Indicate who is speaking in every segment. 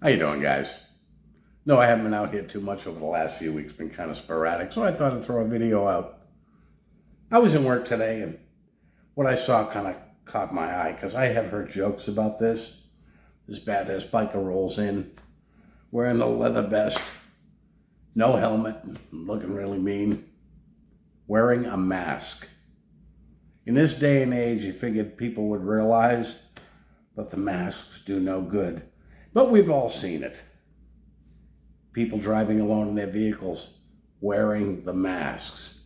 Speaker 1: How you doing, guys? No, I haven't been out here too much over the last few weeks. Been kind of sporadic, so I thought I'd throw a video out. I was in work today, and what I saw kind of caught my eye, because I have heard jokes about this. This badass biker rolls in, wearing a leather vest, no helmet, looking really mean, wearing a mask. In this day and age, you figured people would realize that the masks do no good. But we've all seen it. People driving alone in their vehicles wearing the masks.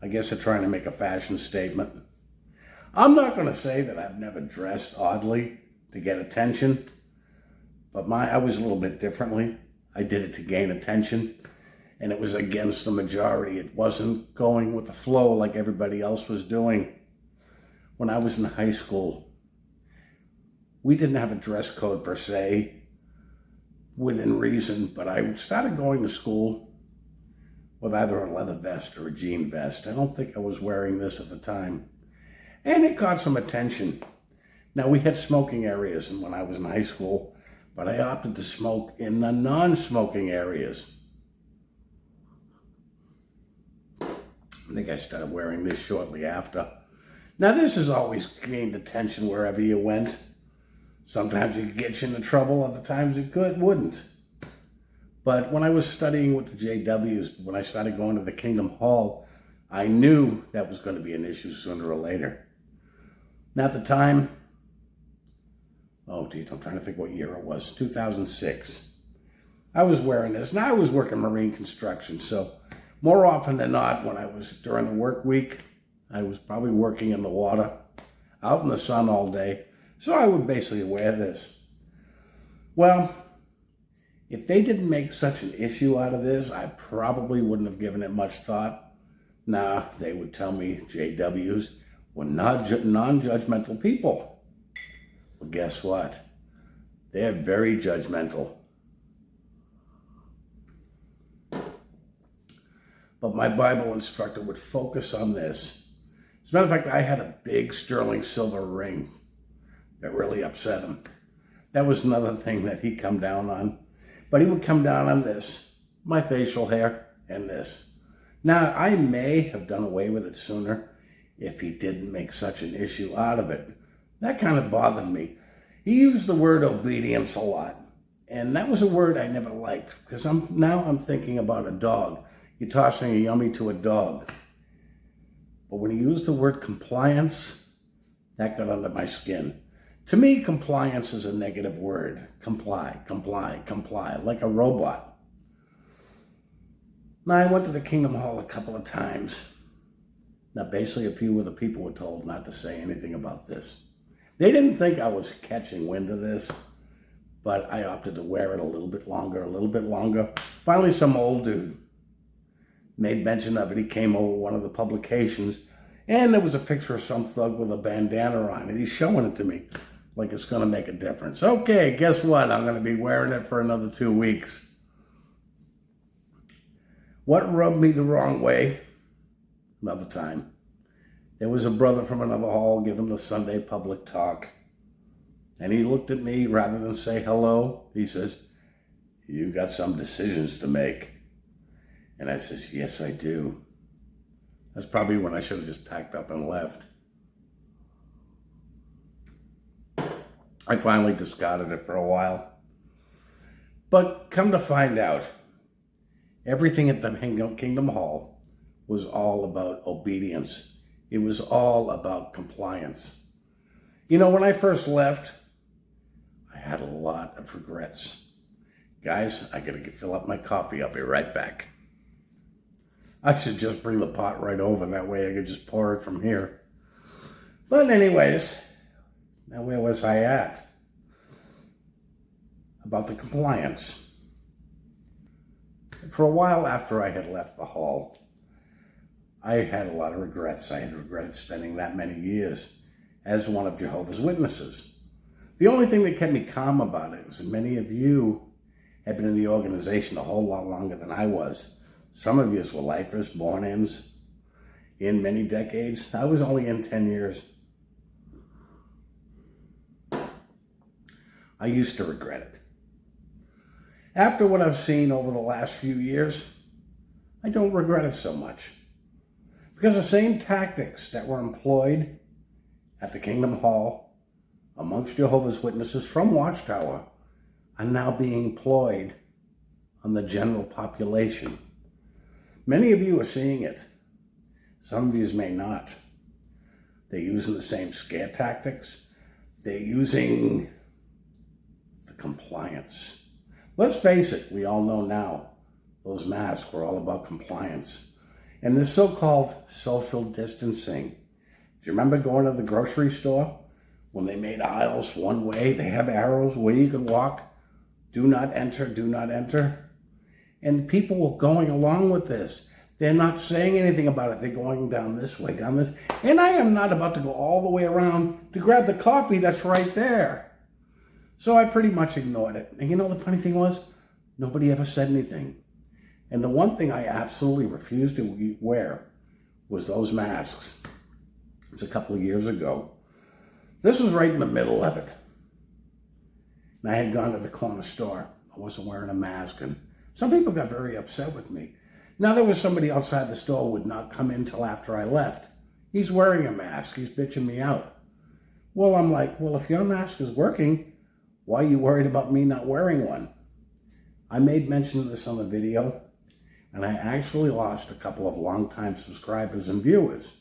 Speaker 1: I guess they're trying to make a fashion statement. I'm not going to say that I've never dressed oddly to get attention, but I was a little bit differently. I did it to gain attention, and it was against the majority. It wasn't going with the flow like everybody else was doing. When I was in high school, we didn't have a dress code per se, within reason, but I started going to school with either a leather vest or a jean vest. I don't think I was wearing this at the time. And it caught some attention. Now, we had smoking areas when I was in high school, but I opted to smoke in the non-smoking areas. I think I started wearing this shortly after. Now, this has always gained attention wherever you went. Sometimes it could get you into trouble, other times it wouldn't. But when I was studying with the JWs, when I started going to the Kingdom Hall, I knew that was going to be an issue sooner or later. Now at the time, I'm trying to think what year it was, 2006. I was wearing this. Now I was working marine construction, so more often than not, when I was during the work week, I was probably working in the water, out in the sun all day. So I would basically wear this. Well, if they didn't make such an issue out of this, I probably wouldn't have given it much thought. Nah, they would tell me JWs were not non-judgmental people. Well, guess what? They're very judgmental. But my Bible instructor would focus on this. As a matter of fact, I had a big sterling silver ring that really upset him. That was another thing that he'd come down on. But he would come down on this, my facial hair, and this. Now, I may have done away with it sooner if he didn't make such an issue out of it. That kind of bothered me. He used the word obedience a lot. And that was a word I never liked, because now I'm thinking about a dog. You're tossing a yummy to a dog. But when he used the word compliance, that got under my skin. To me, compliance is a negative word. Comply, comply, comply, like a robot. Now, I went to the Kingdom Hall a couple of times. Now, basically, a few of the people were told not to say anything about this. They didn't think I was catching wind of this, but I opted to wear it a little bit longer. Finally, some old dude made mention of it. He came over one of the publications, and there was a picture of some thug with a bandana on, and he's showing it to me like it's going to make a difference. Okay, guess what? I'm going to be wearing it for another 2 weeks. What rubbed me the wrong way? Another time. There was a brother from another hall giving the Sunday public talk, and he looked at me. Rather than say hello, he says, "You got some decisions to make." And I says, "Yes, I do." That's probably when I should have just packed up and left. I finally discarded it for a while. But come to find out, everything at the Kingdom Hall was all about obedience. It was all about compliance. You know, when I first left, I had a lot of regrets. Guys, I gotta fill up my coffee. I'll be right back. I should just bring the pot right over. That way I could just pour it from here. But anyways, now where was I at? About the compliance. For a while after I had left the hall, I had a lot of regrets. I had regretted spending that many years as one of Jehovah's Witnesses. The only thing that kept me calm about it was that many of you had been in the organization a whole lot longer than I was. Some of you were lifers, born-ins, in many decades. I was only in 10 years. I used to regret it. After what I've seen over the last few years, I don't regret it so much. Because the same tactics that were employed at the Kingdom Hall amongst Jehovah's Witnesses from Watchtower are now being employed on the general population. Many of you are seeing it. Some of you may not. They're using the same scare tactics. They're using the compliance. Let's face it, we all know now, those masks were all about compliance. And this so-called social distancing. Do you remember going to the grocery store? When they made aisles one way, they have arrows where you could walk. Do not enter, do not enter. And people were going along with this. They're not saying anything about it. They're going down this way, down this. And I am not about to go all the way around to grab the coffee that's right there. So I pretty much ignored it. And you know the funny thing was? Nobody ever said anything. And the one thing I absolutely refused to wear was those masks. It was a couple of years ago. This was right in the middle of it. And I had gone to the corner store. I wasn't wearing a mask. And some people got very upset with me. Now there was somebody outside the store who would not come in till after I left. He's wearing a mask. He's bitching me out. Well, I'm like, well, if your mask is working, why are you worried about me not wearing one? I made mention of this on the video, and I actually lost a couple of longtime subscribers and viewers,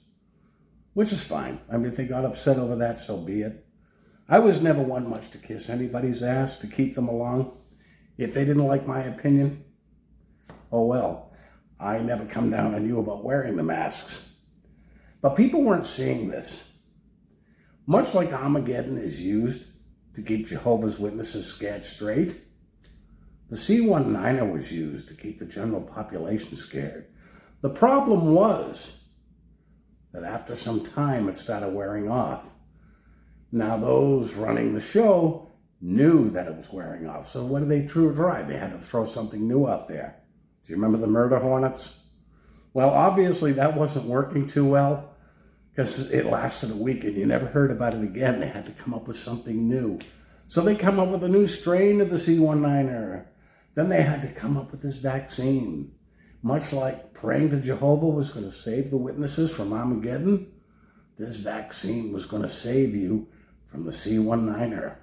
Speaker 1: which is fine. I mean, if they got upset over that, so be it. I was never one much to kiss anybody's ass to keep them along. If they didn't like my opinion, oh well. I never come down on you about wearing the masks. But people weren't seeing this. Much like Armageddon is used to keep Jehovah's Witnesses scared straight, the C-19er was used to keep the general population scared. The problem was that after some time it started wearing off. Now those running the show knew that it was wearing off. So what did they try? They had to throw something new out there. Do you remember the murder hornets? Well, obviously that wasn't working too well because it lasted a week and you never heard about it again. They had to come up with something new. So they come up with a new strain of the C-19er. Then they had to come up with this vaccine. Much like praying to Jehovah was going to save the witnesses from Armageddon, this vaccine was going to save you from the C-19er.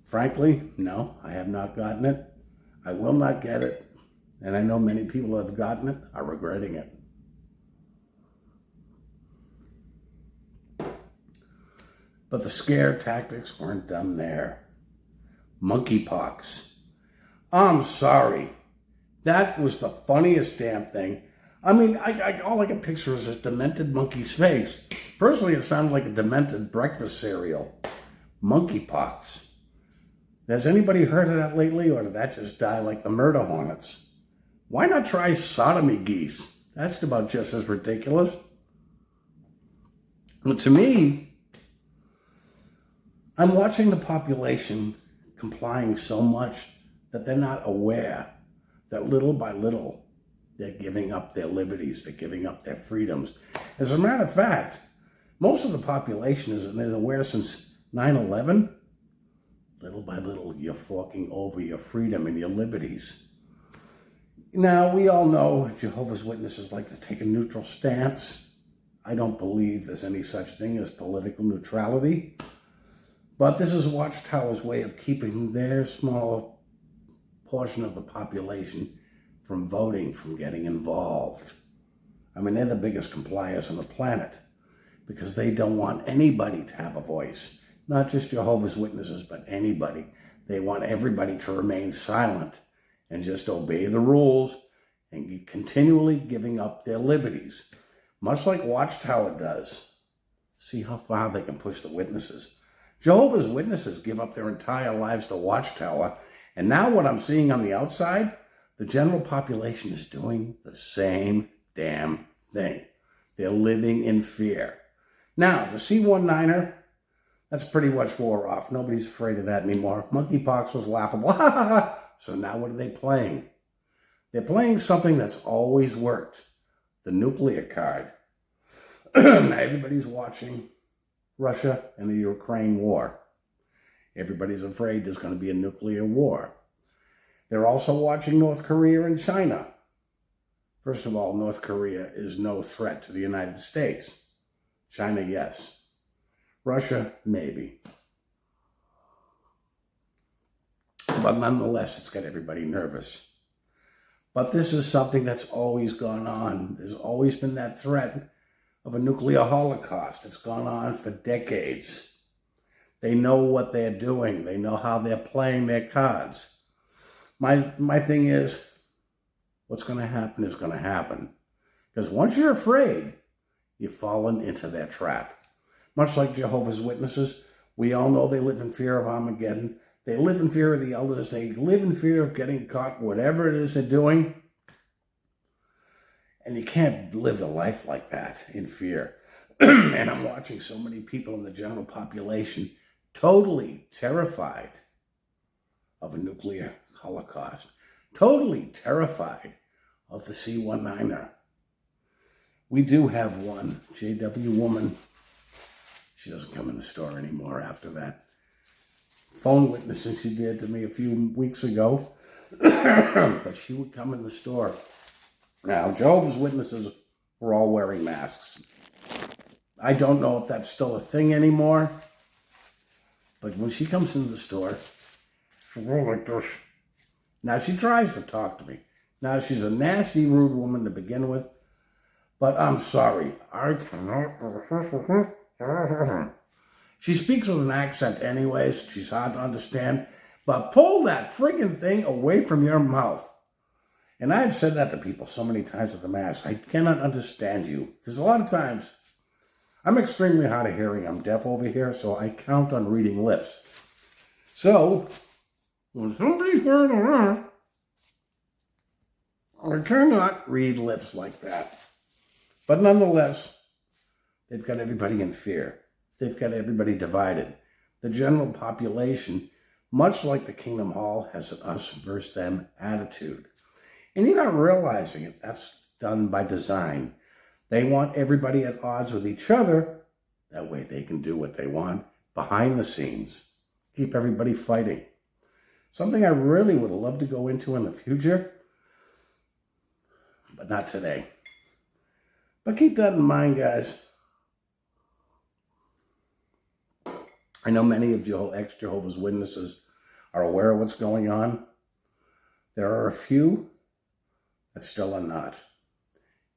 Speaker 1: Frankly, no, I have not gotten it. I will not get it. And I know many people that have gotten it are regretting it. But the scare tactics weren't done there. Monkeypox. I'm sorry. That was the funniest damn thing. I mean, all I can picture is this demented monkey's face. Personally, it sounded like a demented breakfast cereal. Monkeypox. Has anybody heard of that lately, or did that just die like the murder hornets? Why not try sodomy geese? That's about just as ridiculous. But to me, I'm watching the population complying so much that they're not aware that little by little, they're giving up their liberties, they're giving up their freedoms. As a matter of fact, most of the population isn't aware since 9/11. Little by little, you're forking over your freedom and your liberties. Now, we all know Jehovah's Witnesses like to take a neutral stance. I don't believe there's any such thing as political neutrality. But this is Watchtower's way of keeping their small portion of the population from voting, from getting involved. I mean, they're the biggest compliers on the planet because they don't want anybody to have a voice. Not just Jehovah's Witnesses, but anybody. They want everybody to remain silent and just obey the rules and continually giving up their liberties. Much like Watchtower does. See how far they can push the witnesses. Jehovah's Witnesses give up their entire lives to Watchtower. And now what I'm seeing on the outside, the general population is doing the same damn thing. They're living in fear. Now, the C-19er, that's pretty much wore off. Nobody's afraid of that anymore. Monkeypox was laughable. So now what are they playing? They're playing something that's always worked. The nuclear card. Now everybody's watching Russia and the Ukraine war. Everybody's afraid there's going to be a nuclear war. They're also watching North Korea and China. First of all, North Korea is no threat to the United States. China, yes. Russia, maybe. But nonetheless, it's got everybody nervous. But this is something that's always gone on. There's always been that threat of a nuclear holocaust. It's gone on for decades. They know what they're doing. They know how they're playing their cards. My thing is, what's going to happen is going to happen. Because once you're afraid, you've fallen into their trap. Much like Jehovah's Witnesses, we all know they live in fear of Armageddon. They live in fear of the elders. They live in fear of getting caught, whatever it is they're doing. And you can't live a life like that in fear. And I'm watching so many people in the general population totally terrified of a nuclear holocaust. Totally terrified of the C-19er. We do have one JW woman. She doesn't come in the store anymore after that phone witnessing she did to me a few weeks ago. But she would come in the store. Now, Jehovah's Witnesses were all wearing masks. I don't know if that's still a thing anymore. But when she comes into the store, she'll go like this. Now, she tries to talk to me. Now, she's a nasty, rude woman to begin with. But I'm sorry. I cannot. She speaks with an accent anyways. She's hard to understand. But pull that friggin' thing away from your mouth. And I've said that to people so many times at the Mass. I cannot understand you. Because a lot of times, I'm extremely hard of hearing. I'm deaf over here, so I count on reading lips. So, when somebody's heard around, I cannot read lips like that. But nonetheless, they've got everybody in fear. They've got everybody divided. The general population, much like the Kingdom Hall, has an us versus them attitude. And you're not realizing it. That's done by design. They want everybody at odds with each other. That way they can do what they want behind the scenes. Keep everybody fighting. Something I really would love to go into in the future, but not today. But keep that in mind, guys. I know many of ex-Jehovah's Witnesses are aware of what's going on. There are a few that still are not.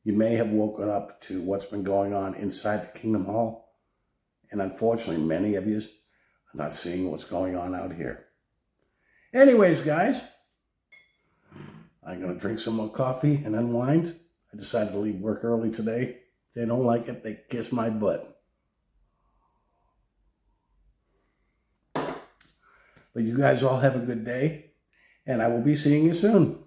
Speaker 1: You may have woken up to what's been going on inside the Kingdom Hall. And unfortunately, many of you are not seeing what's going on out here. Anyways, guys, I'm going to drink some more coffee and unwind. I decided to leave work early today. If they don't like it, they kiss my butt. But you guys all have a good day, and I will be seeing you soon.